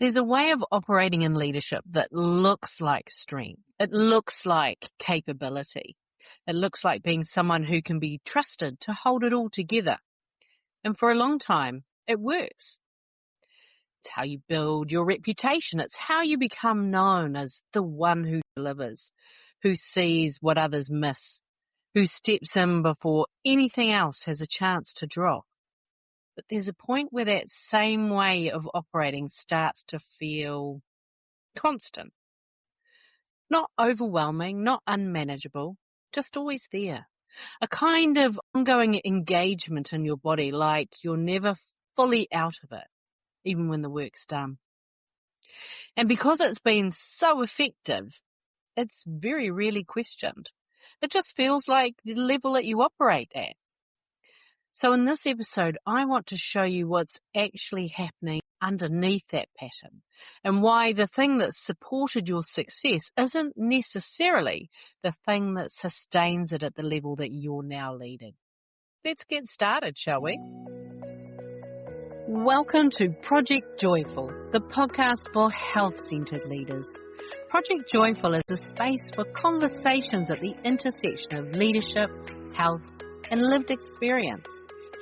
There's a way of operating in leadership that looks like strength. It looks like capability. It looks like being someone who can be trusted to hold it all together. And for a long time, it works. It's how you build your reputation. It's how you become known as the one who delivers, who sees what others miss, who steps in before anything else has a chance to drop. But there's a point where that same way of operating starts to feel constant. Not overwhelming, not unmanageable, just always there. A kind of ongoing engagement in your body, like you're never fully out of it, even when the work's done. And because it's been so effective, it's very rarely questioned. It just feels like the level that you operate at. So in this episode, I want to show you what's actually happening underneath that pattern and why the thing that supported your success isn't necessarily the thing that sustains it at the level that you're now leading. Let's get started, shall we? Welcome to Project Joyful, the podcast for health-centered leaders. Project Joyful is a space for conversations at the intersection of leadership, health, and lived experience.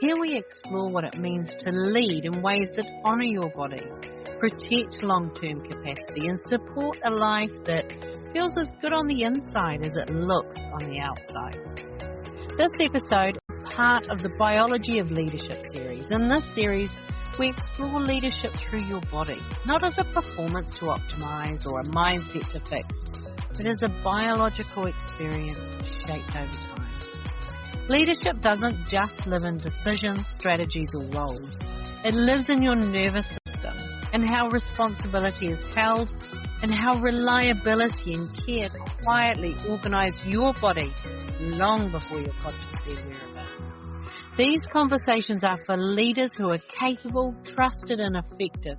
Here we explore what it means to lead in ways that honour your body, protect long-term capacity, and support a life that feels as good on the inside as it looks on the outside. This episode is part of the Biology of Leadership series. In this series, we explore leadership through your body, not as a performance to optimise or a mindset to fix, but as a biological experience shaped over time. Leadership doesn't just live in decisions, strategies or roles. It lives in your nervous system and how responsibility is held and how reliability and care quietly organise your body long before you're consciously aware of it. These conversations are for leaders who are capable, trusted and effective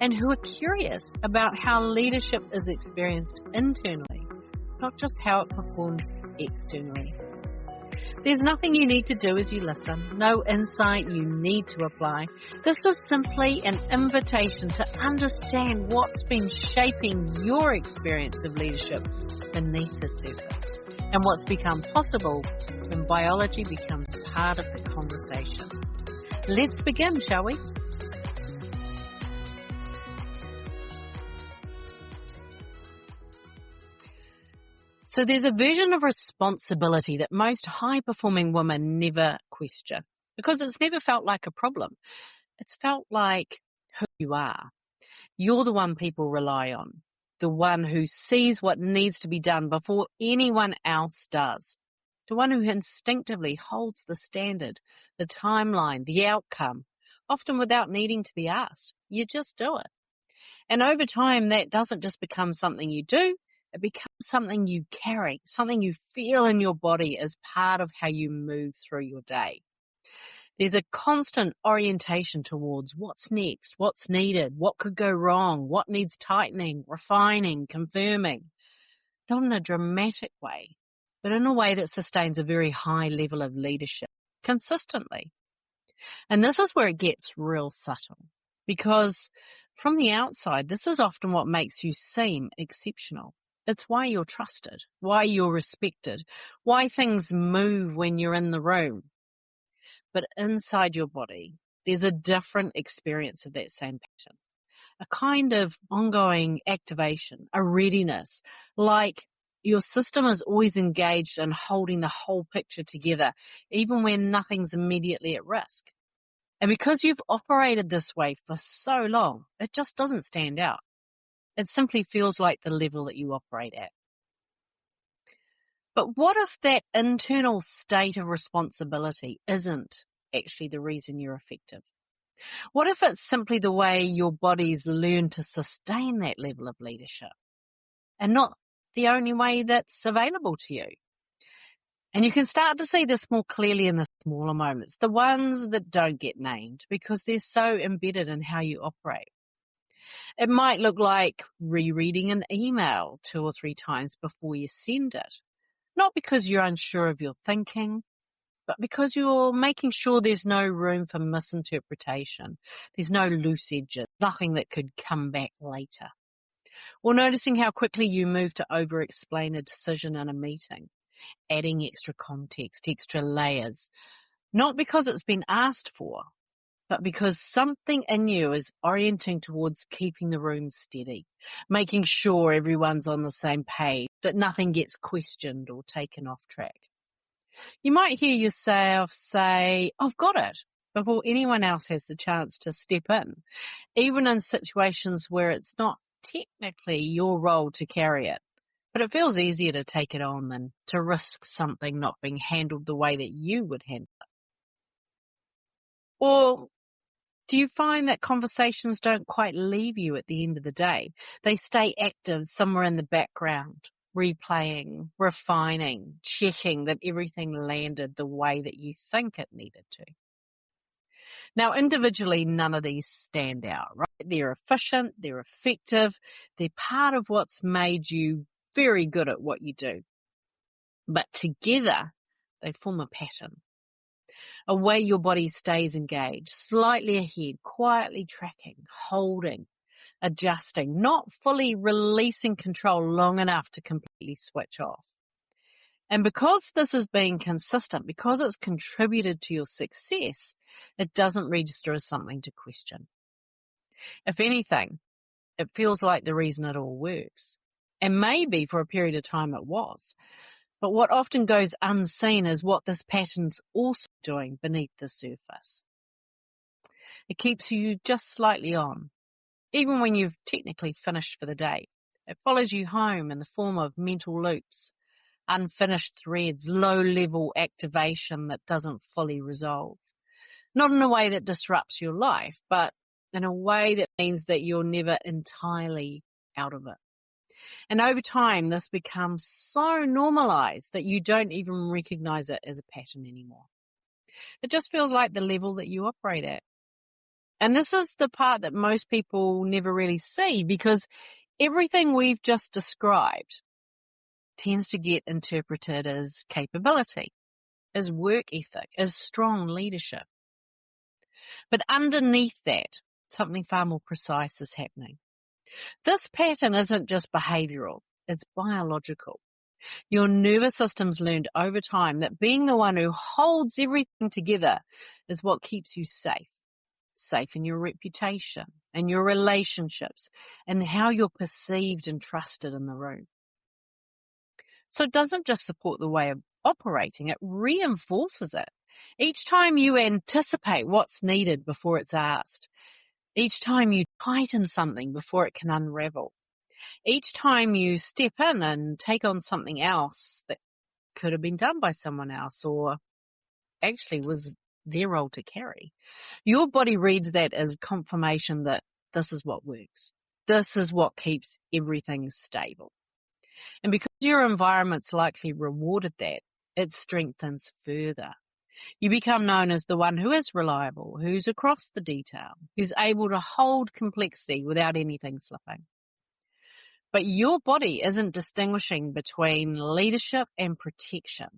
and who are curious about how leadership is experienced internally, not just how it performs externally. There's nothing you need to do as you listen, no insight you need to apply. This is simply an invitation to understand what's been shaping your experience of leadership beneath the surface and what's become possible when biology becomes part of the conversation. Let's begin, shall we? So there's a version of responsibility that most high-performing women never question because it's never felt like a problem. It's felt like who you are. You're the one people rely on, the one who sees what needs to be done before anyone else does, the one who instinctively holds the standard, the timeline, the outcome, often without needing to be asked. You just do it. And over time, that doesn't just become something you do. It becomes something you carry, something you feel in your body as part of how you move through your day. There's a constant orientation towards what's next, what's needed, what could go wrong, what needs tightening, refining, confirming. Not in a dramatic way, but in a way that sustains a very high level of leadership consistently. And this is where it gets real subtle, because from the outside, this is often what makes you seem exceptional. It's why you're trusted, why you're respected, why things move when you're in the room. But inside your body, there's a different experience of that same pattern, a kind of ongoing activation, a readiness, like your system is always engaged in holding the whole picture together, even when nothing's immediately at risk. And because you've operated this way for so long, it just doesn't stand out. It simply feels like the level that you operate at. But what if that internal state of responsibility isn't actually the reason you're effective? What if it's simply the way your body's learned to sustain that level of leadership and not the only way that's available to you? And you can start to see this more clearly in the smaller moments, the ones that don't get named because they're so embedded in how you operate. It might look like rereading an email 2 or 3 times before you send it, not because you're unsure of your thinking, but because you're making sure there's no room for misinterpretation, there's no loose edges, nothing that could come back later. Or noticing how quickly you move to over-explain a decision in a meeting, adding extra context, extra layers, not because it's been asked for, but because something in you is orienting towards keeping the room steady, making sure everyone's on the same page, that nothing gets questioned or taken off track. You might hear yourself say, "I've got it," before anyone else has the chance to step in, even in situations where it's not technically your role to carry it. But it feels easier to take it on than to risk something not being handled the way that you would handle it. Or do you find that conversations don't quite leave you at the end of the day? They stay active somewhere in the background, replaying, refining, checking that everything landed the way that you think it needed to. Now, individually, none of these stand out, right? They're efficient, they're effective, they're part of what's made you very good at what you do. But together, they form a pattern, a way your body stays engaged, slightly ahead, quietly tracking, holding, adjusting, not fully releasing control long enough to completely switch off. And because this is being consistent, because it's contributed to your success, it doesn't register as something to question. If anything, it feels like the reason it all works. And maybe for a period of time it was. But what often goes unseen is what this pattern's also doing beneath the surface. It keeps you just slightly on, even when you've technically finished for the day. It follows you home in the form of mental loops, unfinished threads, low-level activation that doesn't fully resolve. Not in a way that disrupts your life, but in a way that means that you're never entirely out of it. And over time, this becomes so normalized that you don't even recognize it as a pattern anymore. It just feels like the level that you operate at. And this is the part that most people never really see, because everything we've just described tends to get interpreted as capability, as work ethic, as strong leadership. But underneath that, something far more precise is happening. This pattern isn't just behavioral, it's biological. Your nervous system's learned over time that being the one who holds everything together is what keeps you safe. Safe in your reputation, in your relationships, and how you're perceived and trusted in the room. So it doesn't just support the way of operating, it reinforces it. Each time you anticipate what's needed before it's asked, each time you tighten something before it can unravel, each time you step in and take on something else that could have been done by someone else or actually was their role to carry, your body reads that as confirmation that this is what works. This is what keeps everything stable. And because your environment's likely rewarded that, it strengthens further. You become known as the one who is reliable, who's across the detail, who's able to hold complexity without anything slipping. But your body isn't distinguishing between leadership and protection.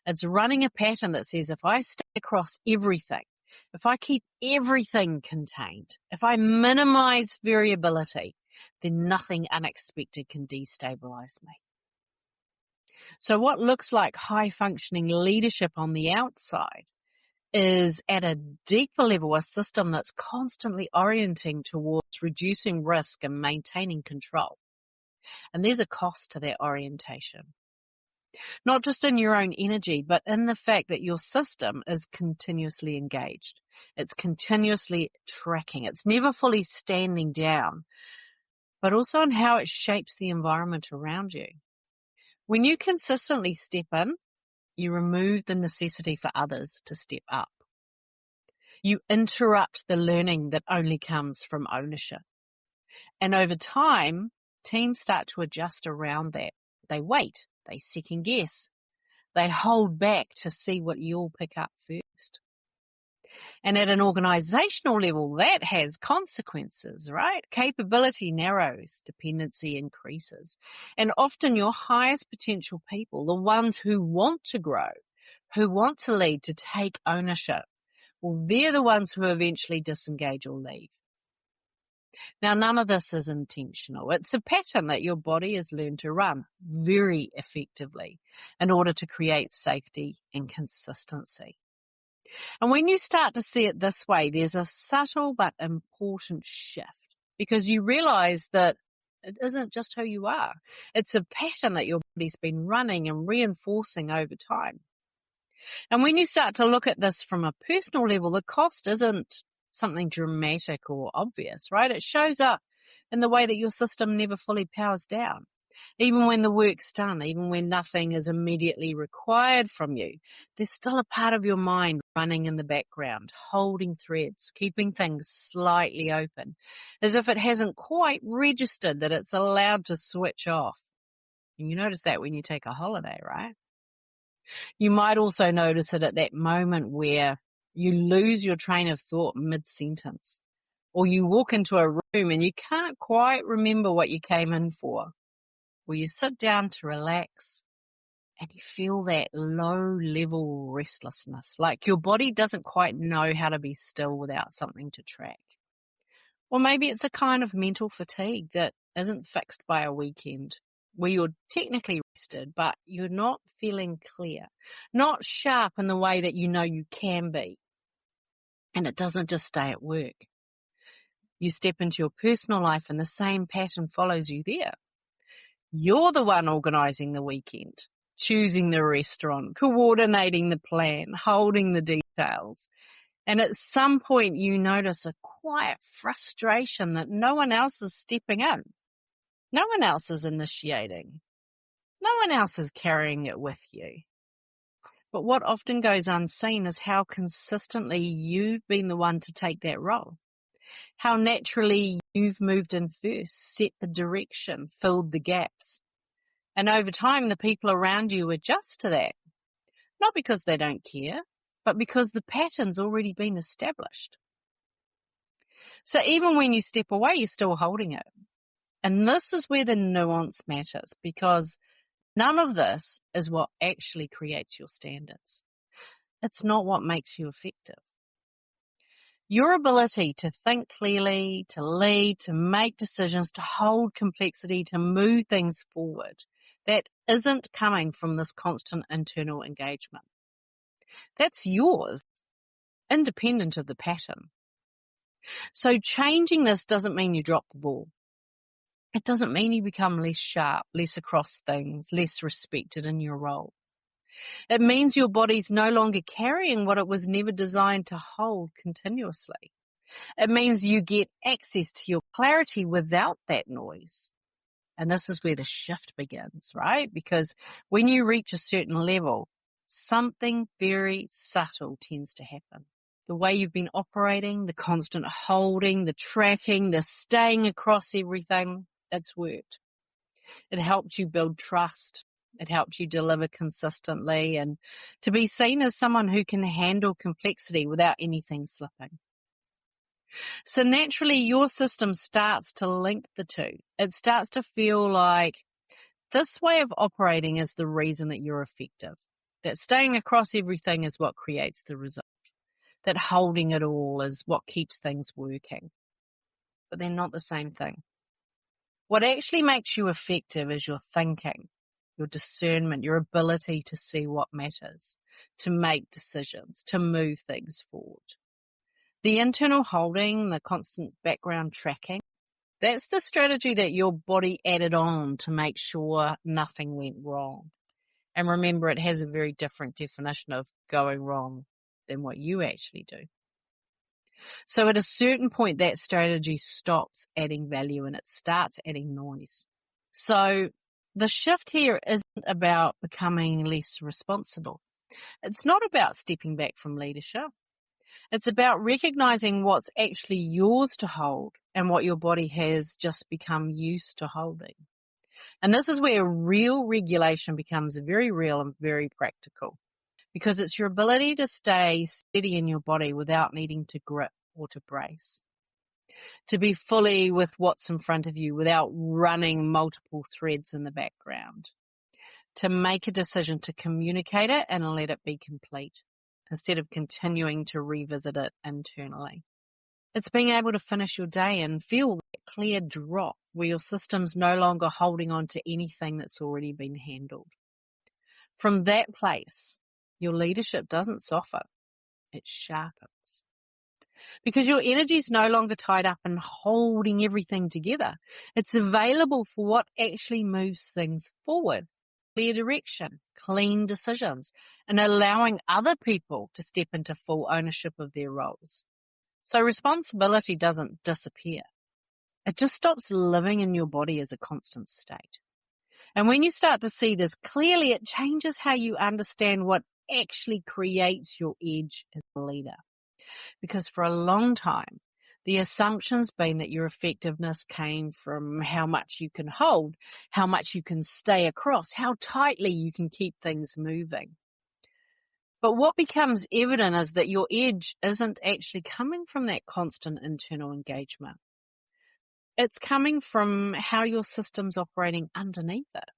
It's running a pattern that says if I stay across everything, if I keep everything contained, if I minimize variability, then nothing unexpected can destabilize me. So what looks like high-functioning leadership on the outside is at a deeper level a system that's constantly orienting towards reducing risk and maintaining control. And there's a cost to that orientation. Not just in your own energy, but in the fact that your system is continuously engaged. It's continuously tracking. It's never fully standing down, but also in how it shapes the environment around you. When you consistently step in, you remove the necessity for others to step up. You interrupt the learning that only comes from ownership. And over time, teams start to adjust around that. They wait, they second guess, they hold back to see what you'll pick up first. And at an organizational level, that has consequences, right? Capability narrows, dependency increases. And often your highest potential people, the ones who want to grow, who want to lead, to take ownership, well, they're the ones who eventually disengage or leave. Now, none of this is intentional. It's a pattern that your body has learned to run very effectively in order to create safety and consistency. And when you start to see it this way, there's a subtle but important shift because you realize that it isn't just who you are. It's a pattern that your body's been running and reinforcing over time. And when you start to look at this from a personal level, the cost isn't something dramatic or obvious, right? It shows up in the way that your system never fully powers down. Even when the work's done, even when nothing is immediately required from you, there's still a part of your mind running in the background, holding threads, keeping things slightly open, as if it hasn't quite registered that it's allowed to switch off. And you notice that when you take a holiday, right? You might also notice it at that moment where you lose your train of thought mid-sentence, or you walk into a room and you can't quite remember what you came in for, or you sit down to relax and you feel that low-level restlessness, like your body doesn't quite know how to be still without something to track. Or maybe it's a kind of mental fatigue that isn't fixed by a weekend, where you're technically rested, but you're not feeling clear, not sharp in the way that you know you can be. And it doesn't just stay at work. You step into your personal life and the same pattern follows you there. You're the one organising the weekend, choosing the restaurant, coordinating the plan, holding the details. And at some point you notice a quiet frustration that no one else is stepping in. No one else is initiating. No one else is carrying it with you. But what often goes unseen is how consistently you've been the one to take that role. How naturally you've moved in first, set the direction, filled the gaps. And over time, the people around you adjust to that. Not because they don't care, but because the pattern's already been established. So even when you step away, you're still holding it. And this is where the nuance matters, because none of this is what actually creates your standards. It's not what makes you effective. Your ability to think clearly, to lead, to make decisions, to hold complexity, to move things forward, that isn't coming from this constant internal engagement. That's yours, independent of the pattern. So changing this doesn't mean you drop the ball. It doesn't mean you become less sharp, less across things, less respected in your role. It means your body's no longer carrying what it was never designed to hold continuously. It means you get access to your clarity without that noise. And this is where the shift begins, right? Because when you reach a certain level, something very subtle tends to happen. The way you've been operating, the constant holding, the tracking, the staying across everything, it's worked. It helped you build trust. It helped you deliver consistently and to be seen as someone who can handle complexity without anything slipping. So naturally, your system starts to link the two. It starts to feel like this way of operating is the reason that you're effective, that staying across everything is what creates the result, that holding it all is what keeps things working. But they're not the same thing. What actually makes you effective is your thinking, your discernment, your ability to see what matters, to make decisions, to move things forward. The internal holding, the constant background tracking, that's the strategy that your body added on to make sure nothing went wrong. And remember, it has a very different definition of going wrong than what you actually do. So at a certain point, that strategy stops adding value and it starts adding noise. So the shift here isn't about becoming less responsible. It's not about stepping back from leadership. It's about recognizing what's actually yours to hold and what your body has just become used to holding. And this is where real regulation becomes very real and very practical, because it's your ability to stay steady in your body without needing to grip or to brace, to be fully with what's in front of you without running multiple threads in the background, to make a decision to communicate it and let it be complete, instead of continuing to revisit it internally. It's being able to finish your day and feel that clear drop where your system's no longer holding on to anything that's already been handled. From that place, your leadership doesn't soften, it sharpens. Because your energy's no longer tied up in holding everything together. It's available for what actually moves things forward. Clear direction, clean decisions, and allowing other people to step into full ownership of their roles. So responsibility doesn't disappear. It just stops living in your body as a constant state. And when you start to see this clearly, it changes how you understand what actually creates your edge as a leader. Because for a long time, the assumption's been that your effectiveness came from how much you can hold, how much you can stay across, how tightly you can keep things moving. But what becomes evident is that your edge isn't actually coming from that constant internal engagement. It's coming from how your system's operating underneath it.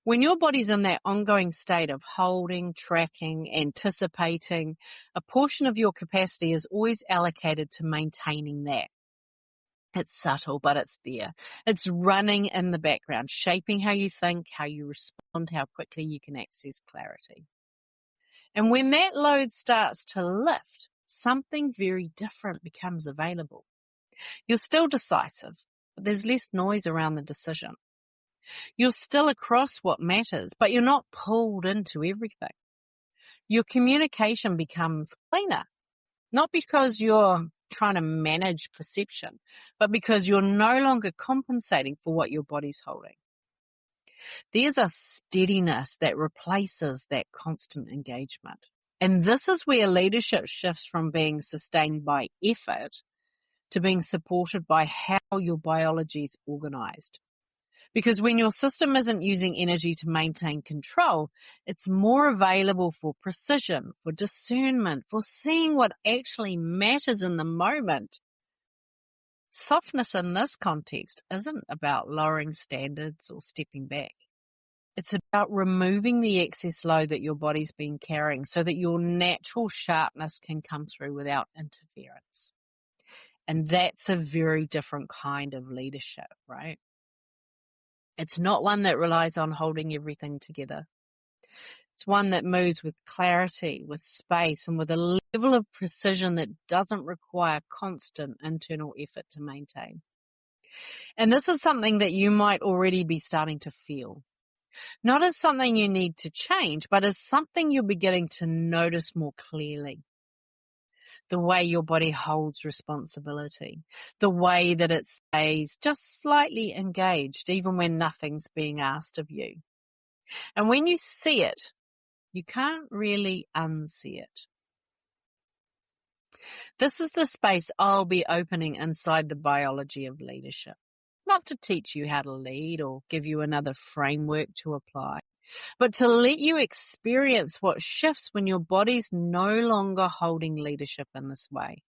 When your body's in that ongoing state of holding, tracking, anticipating, a portion of your capacity is always allocated to maintaining that. It's subtle, but it's there. It's running in the background, shaping how you think, how you respond, how quickly you can access clarity. And when that load starts to lift, something very different becomes available. You're still decisive, but there's less noise around the decision. You're still across what matters, but you're not pulled into everything. Your communication becomes cleaner, not because you're trying to manage perception, but because you're no longer compensating for what your body's holding. There's a steadiness that replaces that constant engagement. And this is where leadership shifts from being sustained by effort to being supported by how your biology is organized. Because when your system isn't using energy to maintain control, it's more available for precision, for discernment, for seeing what actually matters in the moment. Softness in this context isn't about lowering standards or stepping back. It's about removing the excess load that your body's been carrying so that your natural sharpness can come through without interference. And that's a very different kind of leadership, right? It's not one that relies on holding everything together. It's one that moves with clarity, with space, and with a level of precision that doesn't require constant internal effort to maintain. And this is something that you might already be starting to feel. Not as something you need to change, but as something you're beginning to notice more clearly. The way your body holds responsibility, the way that it stays just slightly engaged, even when nothing's being asked of you. And when you see it, you can't really unsee it. This is the space I'll be opening inside the biology of leadership. Not to teach you how to lead or give you another framework to apply, but to let you experience what shifts when your body's no longer holding leadership in this way.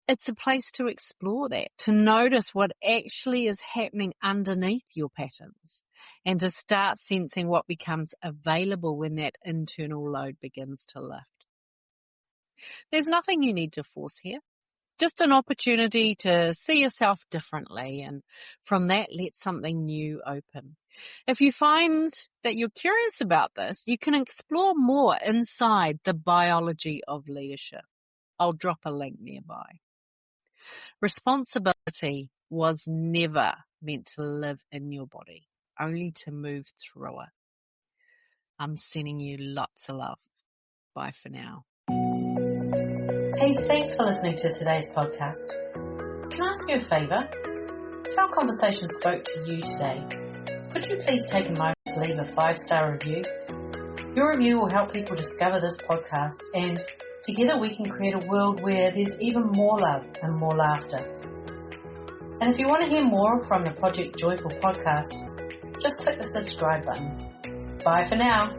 It's a place to explore that, to notice what actually is happening underneath your patterns, and to start sensing what becomes available when that internal load begins to lift. There's nothing you need to force here. Just an opportunity to see yourself differently, and from that, let something new open. If you find that you're curious about this, you can explore more inside the biology of leadership. I'll drop a link nearby. Responsibility was never meant to live in your body, only to move through it. I'm sending you lots of love. Bye for now. Hey, thanks for listening to today's podcast. Can I ask you a favour? If our conversation spoke to you today, could you please take a moment to leave a 5-star review? Your review will help people discover this podcast, and together we can create a world where there's even more love and more laughter. And if you want to hear more from the Project Joyful podcast, just click the subscribe button. Bye for now.